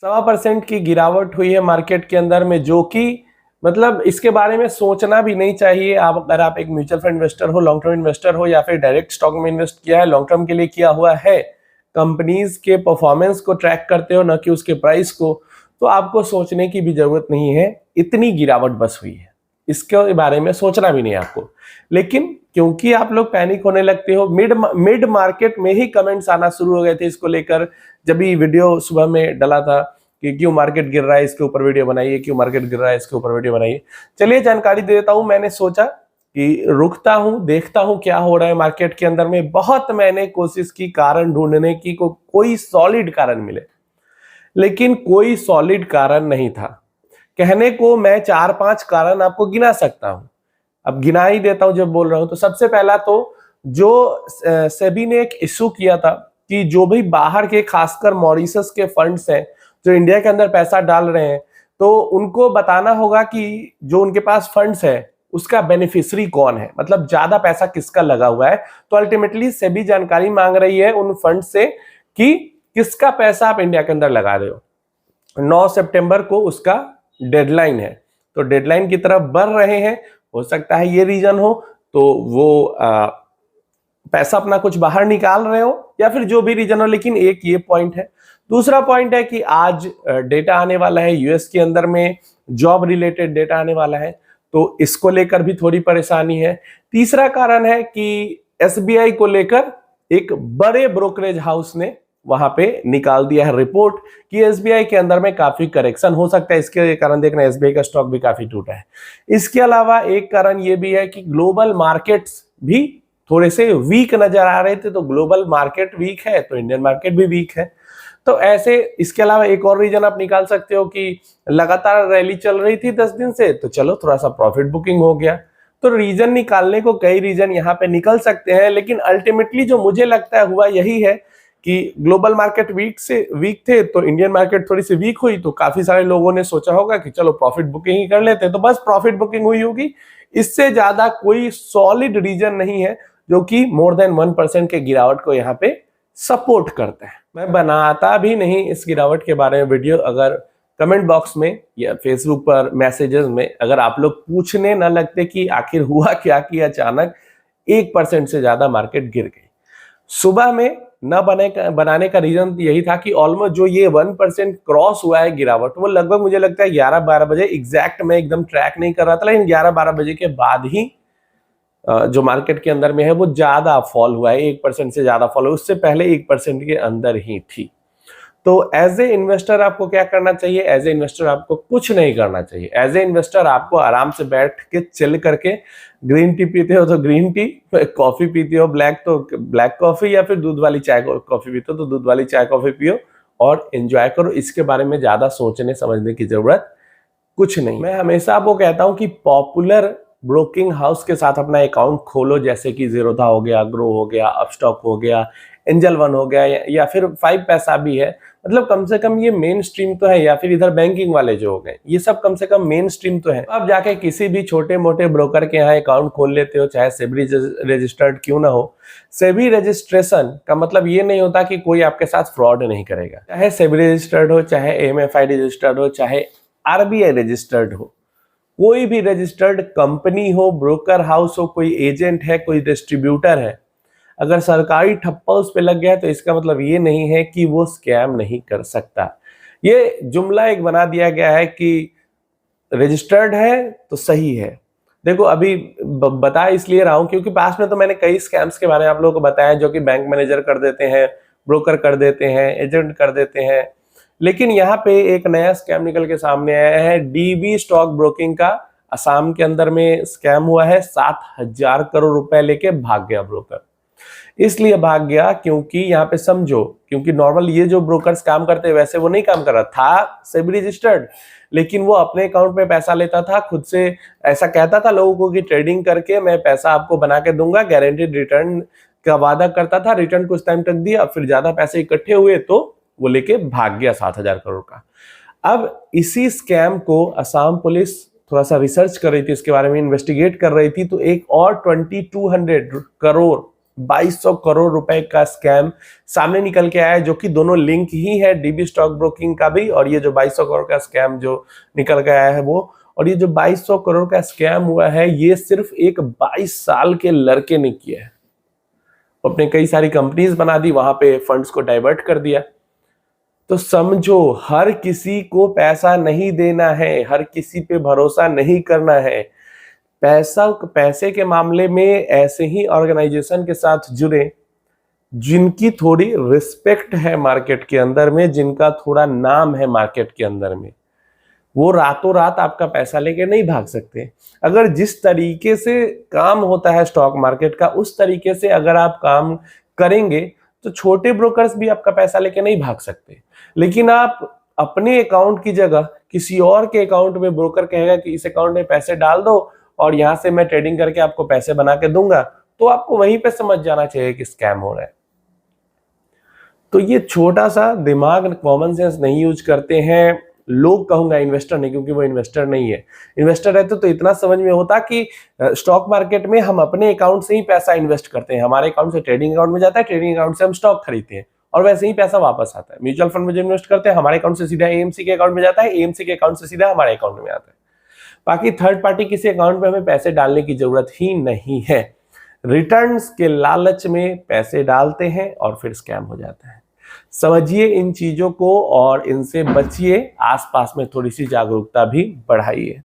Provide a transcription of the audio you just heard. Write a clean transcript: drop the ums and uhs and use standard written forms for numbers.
1.25% की गिरावट हुई है मार्केट के अंदर में, जो कि मतलब इसके बारे में सोचना भी नहीं चाहिए। आप अगर आप एक म्यूचुअल फंड इन्वेस्टर हो, लॉन्ग टर्म इन्वेस्टर हो, या फिर डायरेक्ट स्टॉक में इन्वेस्ट किया है, लॉन्ग टर्म के लिए किया हुआ है, कंपनीज के परफॉर्मेंस को ट्रैक करते हो न कि उसके प्राइस को, तो आपको सोचने की भी जरूरत नहीं है। इतनी गिरावट बस हुई है, इसके बारे में सोचना भी नहीं आपको। लेकिन क्योंकि आप लोग पैनिक होने लगते हो, मिड मार्केट में ही कमेंट्स आना शुरू हो गए थे इसको लेकर। जब भी वीडियो सुबह में डला था कि क्यों मार्केट गिर रहा है, इसके ऊपर वीडियो बनाइए, क्यों मार्केट गिर रहा है, इसके ऊपर वीडियो बनाइए। चलिए जानकारी दे देता हूं। मैंने सोचा कि रुकता हूं, देखता हूं क्या हो रहा है मार्केट के अंदर में। बहुत मैंने कोशिश की कारण ढूंढने की, कोई सॉलिड कारण मिले, लेकिन कोई सॉलिड कारण नहीं था। कहने को मैं 4-5 कारण आपको गिना सकता हूं, अब गिना ही देता हूं जब बोल रहा हूं। तो सबसे पहला तो जो सेबी ने एक इशू किया था कि जो भी बाहर के, खासकर मॉरिशस के फंड्स हैं जो इंडिया के अंदर पैसा डाल रहे हैं, तो उनको बताना होगा कि जो उनके पास फंड्स है उसका बेनिफिशियरी कौन है, मतलब ज्यादा पैसा किसका लगा हुआ है। तो अल्टीमेटली सेबी जानकारी मांग रही है उन फंड से कि किसका पैसा आप इंडिया के अंदर लगा रहे हो। 9 सितंबर को उसका डेडलाइन है, तो डेडलाइन की तरफ बढ़ रहे हैं। हो सकता है ये रीजन हो, तो वो पैसा अपना कुछ बाहर निकाल रहे हो, या फिर जो भी रीजन हो, लेकिन एक ये पॉइंट है। दूसरा पॉइंट है कि आज डेटा आने वाला है यूएस के अंदर में, जॉब रिलेटेड डेटा आने वाला है, तो इसको लेकर भी थोड़ी परेशानी है। तीसरा कारण है कि एसबीआई को लेकर एक बड़े ब्रोकरेज हाउस ने वहां पे निकाल दिया है रिपोर्ट कि एसबीआई के अंदर में काफी करेक्शन हो सकता है। इसके कारण देखना एसबीआई का स्टॉक भी काफी टूटा है। इसके अलावा एक कारण ये भी है कि ग्लोबल मार्केट्स भी थोड़े से वीक नजर आ रहे थे, तो ग्लोबल मार्केट वीक है तो इंडियन मार्केट भी वीक है। तो ऐसे, इसके अलावा एक और रीजन आप निकाल सकते हो कि लगातार रैली चल रही थी 10 दिन से, तो चलो थोड़ा सा प्रॉफिट बुकिंग हो गया। तो रीजन निकालने को कई रीजन यहाँ पे निकल सकते हैं, लेकिन अल्टीमेटली जो मुझे लगता है हुआ यही है कि ग्लोबल मार्केट वीक थे, तो इंडियन मार्केट थोड़ी सी वीक हुई, तो काफी सारे लोगों ने सोचा होगा कि चलो प्रॉफिट बुकिंग ही कर लेते हैं, तो बस प्रॉफिट बुकिंग हुई होगी। इससे ज्यादा कोई सॉलिड रीजन नहीं है जो कि मोर देन 1% के गिरावट को यहाँ पे सपोर्ट करता है। मैं बनाता भी नहीं इस गिरावट के बारे में वीडियो, अगर कमेंट बॉक्स में या फेसबुक पर मैसेजेस में अगर आप लोग पूछने न लगते कि आखिर हुआ क्या कि अचानक 1% से ज्यादा मार्केट गिर गई। सुबह में न बनाने का रीजन यही था कि ऑलमोस्ट जो ये 1% क्रॉस हुआ है गिरावट, वो लगभग मुझे लगता है 11-12 बजे, एग्जैक्ट मैं एकदम ट्रैक नहीं कर रहा था, लेकिन 11-12 बजे के बाद ही जो मार्केट के अंदर में है वो ज्यादा फॉल हुआ है, 1% से ज्यादा फॉल हुआ, उससे पहले 1% के अंदर ही थी। तो एज ए इन्वेस्टर आपको क्या करना चाहिए? एज ए इन्वेस्टर आपको कुछ नहीं करना चाहिए। एज ए इन्वेस्टर आपको आराम से बैठ के चिल करके, ग्रीन टी पीते हो तो ग्रीन टी, कॉफी पीते हो ब्लैक तो ब्लैक कॉफी, या फिर दूध वाली चाय कॉफी पीते हो तो दूध वाली चाय कॉफी पियो और एंजॉय करो। इसके बारे में ज्यादा सोचने समझने की जरूरत कुछ नहीं। मैं हमेशा आपको कहता हूं कि पॉपुलर ब्रोकिंग हाउस के साथ अपना अकाउंट खोलो, जैसे कि जीरोधा हो गया, ग्रो हो गया, अपस्टॉक हो गया, एंजल वन हो गया, या फिर 5 पैसा भी है। मतलब कम से कम ये मेन स्ट्रीम तो है, या फिर इधर बैंकिंग वाले जो हो गए, ये सब कम से कम मेन स्ट्रीम तो है। अब जाके किसी भी छोटे मोटे ब्रोकर के यहाँ अकाउंट खोल लेते हो, चाहे सेबी रजिस्टर्ड क्यों ना हो। सेबी रजिस्ट्रेशन का मतलब ये नहीं होता कि कोई आपके साथ फ्रॉड नहीं करेगा, चाहे सेबी रजिस्टर्ड हो, चाहे एएमएफआई रजिस्टर्ड हो, चाहे आरबीआई रजिस्टर्ड हो, कोई भी रजिस्टर्ड कंपनी हो, ब्रोकर हाउस हो, कोई एजेंट है, कोई डिस्ट्रीब्यूटर है, अगर सरकारी ठप्पा उस पे लग गया है तो इसका मतलब ये नहीं है कि वो स्कैम नहीं कर सकता। ये जुमला एक बना दिया गया है कि रजिस्टर्ड है तो सही है। देखो अभी बता इसलिए रहा हूं क्योंकि पास में तो मैंने कई स्कैम्स के बारे में आप लोगों को बताया, जो कि बैंक मैनेजर कर देते हैं, ब्रोकर कर देते हैं, एजेंट कर देते हैं। लेकिन यहाँ पे एक नया स्कैम निकल के सामने आया है, डीबी स्टॉक ब्रोकिंग का। असम के अंदर में स्कैम हुआ है, 7,000 करोड़ रुपए लेके भाग गया ब्रोकर। इसलिए भाग गया क्योंकि यहाँ पे समझो, क्योंकि नॉर्मल ये जो ब्रोकर्स काम करते हैं वैसे वो नहीं काम कर रहा था, सेबी रजिस्टर्ड, लेकिन वो अपने अकाउंट में पैसा लेता था खुद से। ऐसा कहता था लोगों को कि ट्रेडिंग करके मैं पैसा आपको बना के दूंगा, गारंटीड रिटर्न का वादा करता था। रिटर्न कुछ टाइम तक दिया, फिर ज्यादा पैसे इकट्ठे हुए तो वो लेके भाग गया 7,000 करोड़ का। अब इसी स्कैम को असम पुलिस थोड़ा सा रिसर्च कर रही थी, इसके बारे में इन्वेस्टिगेट कर रही थी, तो एक और 2200 करोड़ 2200 करोड़ रुपए का स्कैम सामने निकल के आया है, जो कि दोनों लिंक ही है, डीबी स्टॉक ब्रोकिंग का भी और ये जो 2200 करोड़ का स्कैम जो निकल के आया है वो। और ये जो 2200 करोड़ का स्कैम हुआ है, ये सिर्फ एक 22 साल के लड़के ने किया है। अपने कई सारी कंपनीज बना दी, वहां पे फंड्स को डाइवर्ट कर दिया। तो समझो, हर किसी को पैसा नहीं देना है, हर किसी पे भरोसा नहीं करना है। पैसे के मामले में ऐसे ही ऑर्गेनाइजेशन के साथ जुड़े जिनकी थोड़ी रिस्पेक्ट है मार्केट के अंदर में, जिनका थोड़ा नाम है मार्केट के अंदर में। वो रातों रात आपका पैसा लेके नहीं भाग सकते। अगर जिस तरीके से काम होता है स्टॉक मार्केट का, उस तरीके से अगर आप काम करेंगे तो छोटे ब्रोकर्स भी आपका पैसा लेके नहीं भाग सकते। लेकिन आप अपने अकाउंट की जगह किसी और के अकाउंट में, ब्रोकर कहेगा कि इस अकाउंट में पैसे डाल दो और यहां से मैं ट्रेडिंग करके आपको पैसे बना के दूंगा, तो आपको वहीं पे समझ जाना चाहिए कि स्कैम हो रहा है। तो ये छोटा सा दिमाग, कॉमन सेंस नहीं यूज करते हैं लोग, कहूंगा इन्वेस्टर नहीं, क्योंकि वो इन्वेस्टर नहीं है। इन्वेस्टर रहते तो इतना समझ में होता कि स्टॉक मार्केट में हम अपने अकाउंट से ही पैसा इन्वेस्ट करते हैं, हमारे अकाउंट से ट्रेडिंग अकाउंट में जाता है, ट्रेडिंग अकाउंट से हम स्टॉक खरीदते हैं और वैसे ही पैसा वापस आता है। म्यूचुअल फंड में जो इन्वेस्ट करते हैं, हमारे अकाउंट से सीधा एएमसी के अकाउंट में जाता है, एएमसी के अकाउंट से सीधा हमारे अकाउंट में आता है। बाकी थर्ड पार्टी किसी अकाउंट में हमें पैसे डालने की जरूरत ही नहीं है। रिटर्न्स के लालच में पैसे डालते हैं और फिर स्कैम हो जाता है। समझिए इन चीजों को और इनसे बचिए, आसपास में थोड़ी सी जागरूकता भी बढ़ाइए।